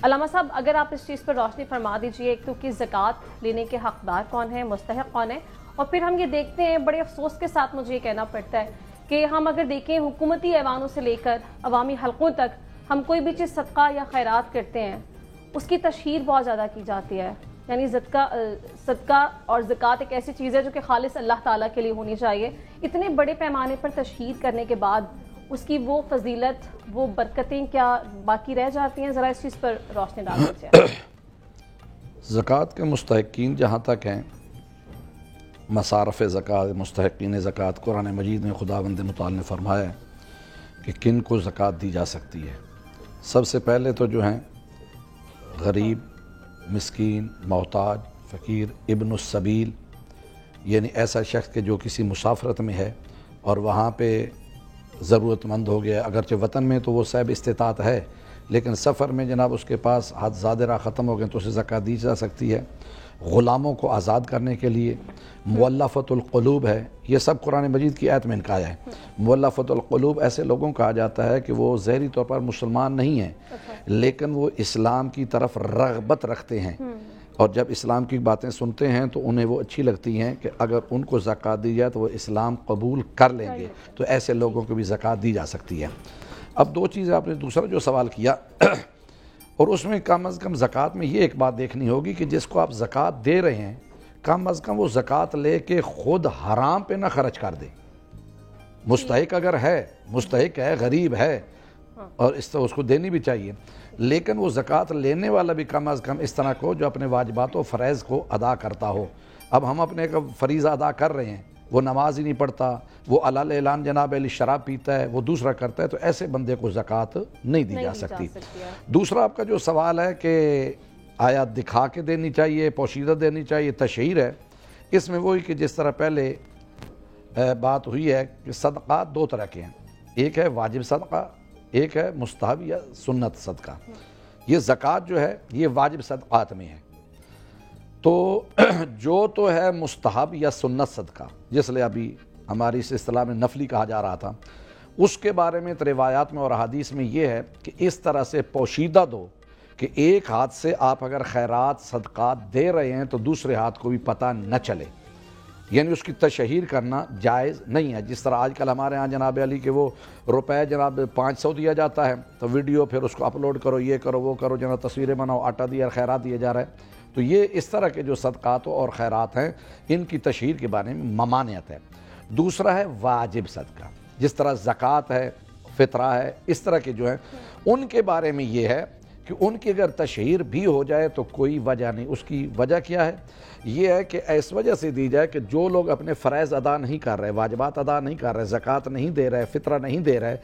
علامہ صاحب اگر آپ اس چیز پر روشنی فرما دیجئے، ایک تو کہ زکوٰۃ لینے کے حقدار کون ہیں، مستحق کون ہیں، اور پھر ہم یہ دیکھتے ہیں بڑے افسوس کے ساتھ مجھے یہ کہنا پڑتا ہے کہ ہم اگر دیکھیں حکومتی ایوانوں سے لے کر عوامی حلقوں تک ہم کوئی بھی چیز صدقہ یا خیرات کرتے ہیں اس کی تشہیر بہت زیادہ کی جاتی ہے، یعنی صدقہ اور زکوٰۃ ایک ایسی چیز ہے جو کہ خالص اللہ تعالیٰ کے لیے ہونی چاہیے، اتنے بڑے پیمانے پر تشہیر کرنے کے بعد اس کی وہ فضیلت، وہ برکتیں کیا باقی رہ جاتی ہیں؟ ذرا اس چیز پر روشنی ڈال دیجیے۔ زکوٰۃ کے مستحقین جہاں تک ہیں، مصارف زکوٰۃ، مستحقین زکوٰۃ، قرآن مجید میں خداوند متعال نے فرمایا ہے کہ کن کو زکوٰۃ دی جا سکتی ہے۔ سب سے پہلے تو جو ہیں غریب، مسکین، محتاج، فقیر، ابن السبیل، یعنی ایسا شخص کہ جو کسی مسافرت میں ہے اور وہاں پہ ضرورت مند ہو گیا، اگرچہ وطن میں تو وہ صاحب استطاعت ہے لیکن سفر میں جناب اس کے پاس حد زادرہ ختم ہو گئے تو اسے زکوٰۃ دی جا سکتی ہے۔ غلاموں کو آزاد کرنے کے لیے مؤلفۃ القلوب ہے، یہ سب قرآن مجید کی آیت میں انکا ہے۔ مؤلفۃ القلوب ایسے لوگوں کہا جاتا ہے کہ وہ ظاہری طور پر مسلمان نہیں ہیں لیکن وہ اسلام کی طرف رغبت رکھتے ہیں، اور جب اسلام کی باتیں سنتے ہیں تو انہیں وہ اچھی لگتی ہیں کہ اگر ان کو زکوٰۃ دی جائے تو وہ اسلام قبول کر لیں گے، تو ایسے لوگوں کو بھی زکوٰۃ دی جا سکتی ہے۔ اب دو چیزیں آپ نے دوسرا جو سوال کیا اور اس میں کم از کم زکوٰۃ میں یہ ایک بات دیکھنی ہوگی کہ جس کو آپ زکوٰۃ دے رہے ہیں کم از کم وہ زکوٰۃ لے کے خود حرام پہ نہ خرچ کر دے۔ مستحق اگر ہے، مستحق ہے، غریب ہے اور اس طرح اس کو دینی بھی چاہیے، لیکن وہ زکوٰۃ لینے والا بھی کم از کم اس طرح کو جو اپنے واجبات و فرائض کو ادا کرتا ہو۔ اب ہم اپنے کا فریضہ ادا کر رہے ہیں، وہ نماز ہی نہیں پڑھتا، وہ علل اعلان جناب علی شراب پیتا ہے، وہ دوسرا کرتا ہے، تو ایسے بندے کو زکوٰۃ نہیں دی جا سکتی۔ دوسرا آپ کا جو سوال ہے کہ آیا دکھا کے دینی چاہیے، پوشیدہ دینی چاہیے، تشہیر ہے، اس میں وہی کہ جس طرح پہلے بات ہوئی ہے کہ صدقات دو طرح کے ہیں، ایک ہے واجب صدقہ، ایک ہے مستحب یا سنت صدقہ۔ یہ زکوٰۃ جو ہے یہ واجب صدقات میں ہے، تو جو تو ہے مستحب یا سنت صدقہ، جس لئے ابھی ہماری اس اصطلاح میں نفلی کہا جا رہا تھا، اس کے بارے میں روایات میں اور احادیث میں یہ ہے کہ اس طرح سے پوشیدہ دو کہ ایک ہاتھ سے آپ اگر خیرات صدقات دے رہے ہیں تو دوسرے ہاتھ کو بھی پتہ نہ چلے، یعنی اس کی تشہیر کرنا جائز نہیں ہے۔ جس طرح آج کل ہمارے ہاں جناب علی کہ وہ روپے جناب 500 دیا جاتا ہے تو ویڈیو پھر اس کو اپلوڈ کرو، یہ کرو وہ کرو، جناب تصویریں بناؤ، آٹا دیا خیرات دیا جا رہا ہے، تو یہ اس طرح کے جو صدقات اور خیرات ہیں ان کی تشہیر کے بارے میں ممانعت ہے۔ دوسرا ہے واجب صدقہ، جس طرح زکوٰۃ ہے، فطرہ ہے، اس طرح کے جو ہیں ان کے بارے میں یہ ہے کہ ان کی اگر تشہیر بھی ہو جائے تو کوئی وجہ نہیں۔ اس کی وجہ کیا ہے؟ یہ ہے کہ اس وجہ سے دی جائے کہ جو لوگ اپنے فرائض ادا نہیں کر رہے، واجبات ادا نہیں کر رہے، زکوٰۃ نہیں دے رہے، فطرہ نہیں دے رہے،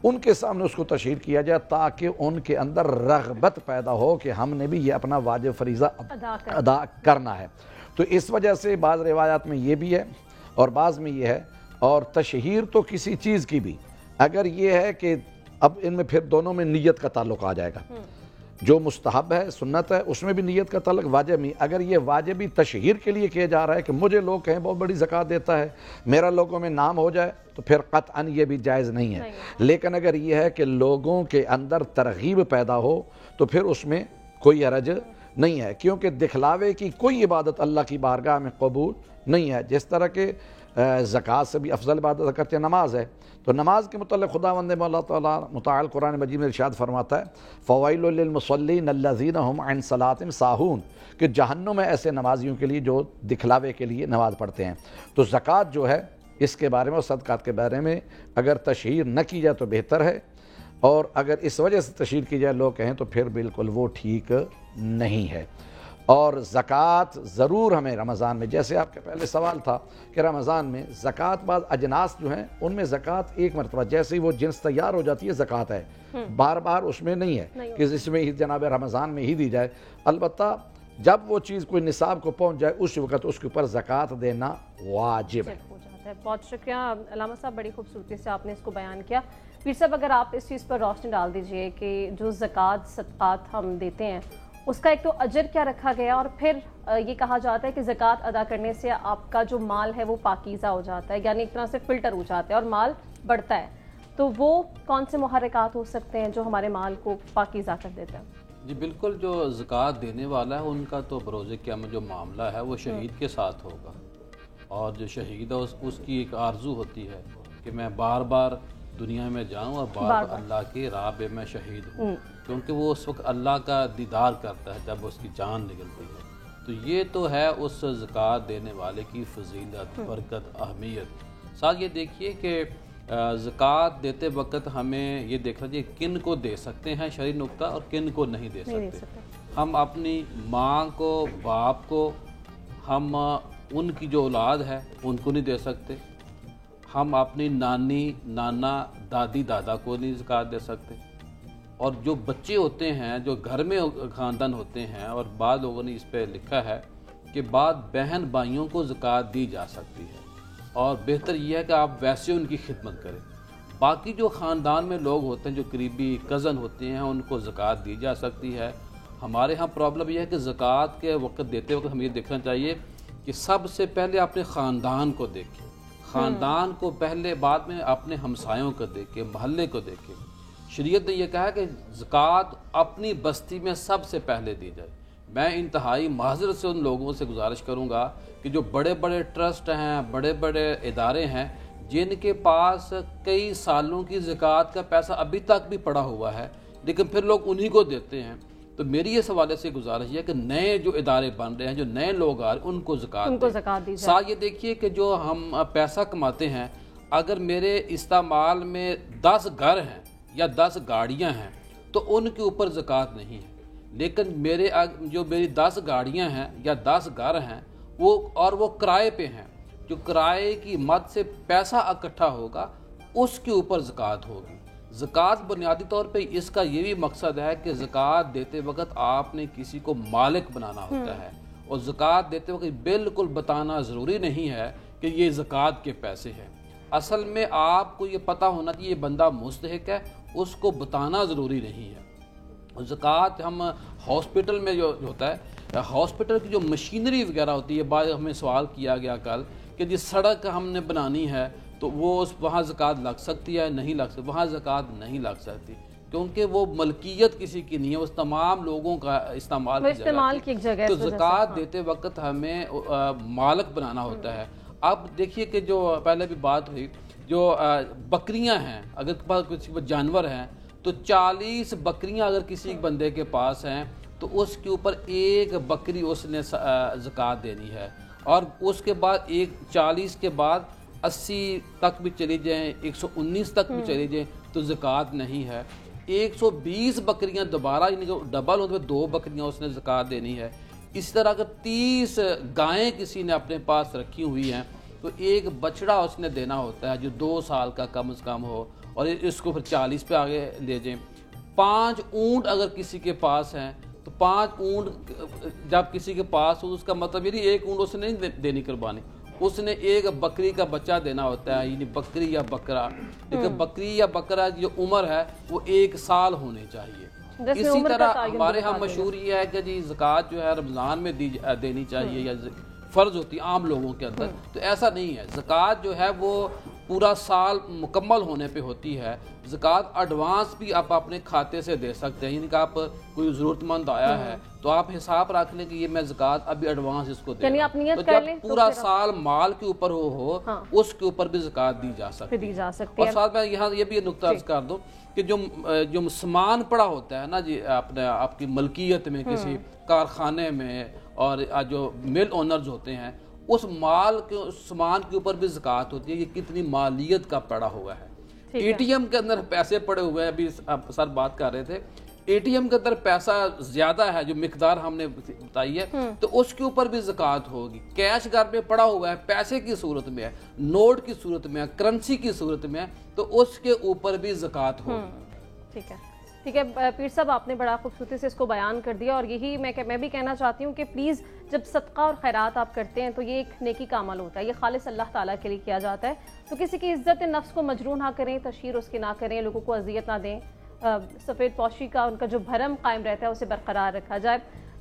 ان کے سامنے اس کو تشہیر کیا جائے تاکہ ان کے اندر رغبت پیدا ہو کہ ہم نے بھی یہ اپنا واجب فریضہ ادا کرنا ہے۔ تو اس وجہ سے بعض روایات میں یہ بھی ہے اور بعض میں یہ ہے، اور تشہیر تو کسی چیز کی بھی اگر یہ ہے کہ اب ان میں پھر دونوں میں نیت کا تعلق آ جائے گا، جو مستحب ہے، سنت ہے، اس میں بھی نیت کا تعلق، واجب نہیں۔ اگر یہ واجبی تشہیر کے لیے کیا جا رہا ہے کہ مجھے لوگ کہیں بہت بڑی زکوٰۃ دیتا ہے، میرا لوگوں میں نام ہو جائے، تو پھر قطعاً یہ بھی جائز نہیں ہے۔ لیکن اگر یہ ہے کہ لوگوں کے اندر ترغیب پیدا ہو تو پھر اس میں کوئی حرج نہیں ہے، کیونکہ دکھلاوے کی کوئی عبادت اللہ کی بارگاہ میں قبول نہیں ہے۔ جس طرح کہ زکوٰۃ سے بھی افضل عبادت کرتے نماز ہے، تو نماز کے متعلق خداوند اللہ تعالیٰ متعال قرآن مجید میں ارشاد فرماتا ہے فوائل للمصلین الذین هم عن صلاتهم ساہون، کہ جہنم میں ایسے نمازیوں کے لیے جو دکھلاوے کے لیے نماز پڑھتے ہیں۔ تو زکوٰۃ جو ہے اس کے بارے میں اور صدقات کے بارے میں اگر تشہیر نہ کی جائے تو بہتر ہے، اور اگر اس وجہ سے تشہیر کی جائے لوگ کہیں تو پھر بالکل وہ ٹھیک نہیں ہے۔ اور زکوٰۃ ضرور ہمیں رمضان میں، جیسے آپ کے پہلے سوال تھا کہ رمضان میں زکوٰۃ، بعض اجناس جو ہیں ان میں زکوٰۃ ایک مرتبہ جیسے ہی وہ جنس تیار ہو جاتی ہے زکوٰۃ ہے، بار بار اس میں نہیں ہے کہ اس میں ہی جناب رمضان میں ہی دی جائے۔ البتہ جب وہ چیز کوئی نصاب کو پہنچ جائے اس وقت اس کے اوپر زکوٰۃ دینا واجب ہے۔ بہت شکریہ علامہ صاحب، بڑی خوبصورتی سے آپ نے اس کو بیان کیا۔ پیر صاحب اگر آپ اس چیز پر روشنی ڈال دیجئے کہ جو زکوٰۃ صدقات ہم دیتے ہیں اس کا ایک تو اجر کیا رکھا گیا، اور پھر یہ کہا جاتا ہے کہ زکوٰۃ ادا کرنے سے آپ کا جو مال ہے وہ پاکیزہ ہو جاتا ہے، یعنی ایک طرح سے فلٹر ہو جاتا ہے اور مال بڑھتا ہے، تو وہ کون سے محرکات ہو سکتے ہیں جو ہمارے مال کو پاکیزہ کر دیتے ہیں؟ جی بالکل، جو زکوٰۃ دینے والا ہے ان کا تو بروز قیامت جو معاملہ ہے وہ شہید کے ساتھ ہوگا، اور جو شہید ہے اس کی ایک آرزو ہوتی ہے کہ میں بار بار دنیا میں جاؤں اور بار بار اللہ کی راہ پہ میں شہید ہوں، کیونکہ وہ اس وقت اللہ کا دیدار کرتا ہے جب اس کی جان نکلتی ہے۔ تو یہ تو ہے اس زکوٰۃ دینے والے کی فضیلت، برکت، اہمیت۔ ساتھ یہ دیکھیے کہ زکوٰۃ دیتے وقت ہمیں یہ دیکھنا چاہیے کن کو دے سکتے ہیں شرعی نقطہ اور کن کو نہیں دے سکتے۔ ہم اپنی ماں کو، باپ کو، ہم ان کی جو اولاد ہے ان کو نہیں دے سکتے، ہم اپنی نانی، نانا، دادی، دادا کو نہیں زکوٰۃ دے سکتے، اور جو بچے ہوتے ہیں جو گھر میں خاندان ہوتے ہیں، اور بعض لوگوں نے اس پہ لکھا ہے کہ بعض بہن بھائیوں کو زکوٰۃ دی جا سکتی ہے، اور بہتر یہ ہے کہ آپ ویسے ان کی خدمت کریں۔ باقی جو خاندان میں لوگ ہوتے ہیں جو قریبی کزن ہوتے ہیں ان کو زکوٰۃ دی جا سکتی ہے۔ ہمارے ہاں پرابلم یہ ہے کہ زکوٰۃ کے وقت دیتے وقت ہمیں یہ دیکھنا چاہیے کہ سب سے پہلے اپنے خاندان کو دیکھیں، خاندان کو پہلے، بعد میں اپنے ہمسایوں کو دیکھیں، محلے کو دیکھیں۔ شریعت نے یہ کہا کہ زکوٰۃ اپنی بستی میں سب سے پہلے دی جائے۔ میں انتہائی معذرت سے ان لوگوں سے گزارش کروں گا کہ جو بڑے بڑے ٹرسٹ ہیں، بڑے بڑے ادارے ہیں جن کے پاس کئی سالوں کی زکوٰۃ کا پیسہ ابھی تک بھی پڑا ہوا ہے، لیکن پھر لوگ انہی کو دیتے ہیں، تو میری اس حوالے سے گزارش ہے کہ نئے جو ادارے بن رہے ہیں، جو نئے لوگ آ رہے ہیں، ان کو زکوٰۃ دیں۔ ساتھ یہ دیکھیے کہ جو ہم پیسہ کماتے ہیں، اگر میرے استعمال میں 10 گھر ہیں یا 10 گاڑیاں ہیں تو ان کے اوپر زکوٰۃ نہیں ہے، لیکن میری 10 گاڑیاں ہیں یا 10 گھر ہیں وہ کرائے پہ ہیں، جو کرائے کی مد سے پیسہ اکٹھا ہوگا اس کے اوپر زکوٰۃ ہوگی۔ زکوٰۃ بنیادی طور پہ اس کا یہ بھی مقصد ہے کہ زکوٰۃ دیتے وقت آپ نے کسی کو مالک بنانا ہوتا ہے، اور زکوٰۃ دیتے وقت بالکل بتانا ضروری نہیں ہے کہ یہ زکوٰۃ کے پیسے ہیں۔ اصل میں آپ کو یہ پتہ ہونا چاہیے یہ بندہ مستحق ہے، اس کو بتانا ضروری نہیں ہے۔ زکوٰۃ ہم ہاسپٹل میں جو ہوتا ہے، ہاسپٹل کی جو مشینری وغیرہ ہوتی ہے، بعد ہمیں سوال کیا گیا کل کہ جس سڑک ہم نے بنانی ہے تو وہاں زکوٰۃ لگ سکتی ہے، نہیں لگ سکتی؟ وہاں زکوٰۃ نہیں لگ سکتی، کیونکہ وہ ملکیت کسی کی نہیں ہے، وہ تمام لوگوں کا استعمال کی جگہ ہے۔ تو زکوٰۃ دیتے وقت ہمیں مالک بنانا ہوتا ہے۔ اب دیکھیے کہ جو پہلے بھی بات ہوئی، جو بکریاں ہیں، اگر کسی جانور ہیں تو 40 بکریاں اگر کسی بندے کے پاس ہیں تو اس کے اوپر 1 بکری اس نے زکوٰۃ دینی ہے، اور اس کے بعد 40 کے بعد 80 تک بھی چلی جائیں، 119 تک بھی چلی جائیں تو زکوٰۃ نہیں ہے۔ 120 بکریاں دوبارہ ڈبل ہوتے ہوئے 2 بکریاں اس نے زکوٰۃ دینی ہے۔ اسی طرح اگر 30 گائیں کسی نے اپنے پاس رکھی ہوئی ہیں تو 1 بچڑا اس نے دینا ہوتا ہے جو 2 سال کا کم از کم ہو، اور اس کو پھر 40 پہ آگے لے جائیں۔ 5 اونٹ اگر کسی کے پاس ہیں تو 5 اونٹ جب کسی کے پاس ہو، اس کا مطلب یہ نہیں 1 اونٹ اس نے نہیں دینی قربانی، اس نے 1 بکری کا بچہ دینا ہوتا ہے، یعنی بکری یا بکرا۔ لیکن بکری یا بکرا کی جو عمر ہے وہ 1 سال ہونی چاہیے۔ اسی طرح ہمارے ہاں مشہور یہ ہے کہ جی زکوٰۃ جو ہے رمضان میں دینی چاہیے یا فرض ہوتی ہے عام لوگوں کے اندر، تو ایسا نہیں ہے۔ زکوٰۃ جو ہے وہ پورا سال مکمل ہونے پہ ہوتی ہے۔ زکوٰۃ ایڈوانس بھی آپ اپنے کھاتے سے دے سکتے ہیں، یعنی کہ آپ کوئی ضرورت مند آیا ہے تو آپ حساب رکھ لیں کہ یہ میں زکوٰۃ ابھی ایڈوانس اس کو دے رہا ہوں، تو جب پورا سال مال کے اوپر ہو اس کے اوپر بھی زکوٰۃ دی جا سکتی ہے۔ اور ساتھ میں یہاں یہ بھی نقطہ عرض کر دوں کہ جو سامان پڑا ہوتا ہے نا جی آپ کی ملکیت میں، کسی کارخانے میں، اور جو مل اونرز ہوتے ہیں، اس مال کے سامان کے اوپر بھی زکوٰۃ ہوتی ہے، یہ کتنی مالیت کا پڑا ہوا ہے۔ اے ٹی ایم کے اندر پیسے پڑے ہوئے ہیں، ابھی سر بات کر رہے تھے، اے ٹی ایم کے اندر پیسہ زیادہ ہے جو مقدار ہم نے بتائی ہے تو اس کے اوپر بھی زکوٰۃ ہوگی۔ کیش گھر میں پڑا ہوا ہے، پیسے کی صورت میں ہے، نوٹ کی صورت میں ہے، کرنسی کی صورت میں ہے، تو اس کے اوپر بھی زکوٰۃ ہوگی۔ ٹھیک ہے پیر صاحب، آپ نے بڑا خوبصورتی سے اس کو بیان کر دیا، اور یہی میں بھی کہنا چاہتی ہوں کہ پلیز جب صدقہ اور خیرات آپ کرتے ہیں تو یہ ایک نیکی کا عمل ہوتا ہے، یہ خالص اللہ تعالیٰ کے لیے کیا جاتا ہے، تو کسی کی عزت نفس کو مجروح نہ کریں، تشہیر اس کی نہ کریں، لوگوں کو اذیت نہ دیں، سفید پوشی کا ان کا جو بھرم قائم رہتا ہے اسے برقرار رکھا جائے۔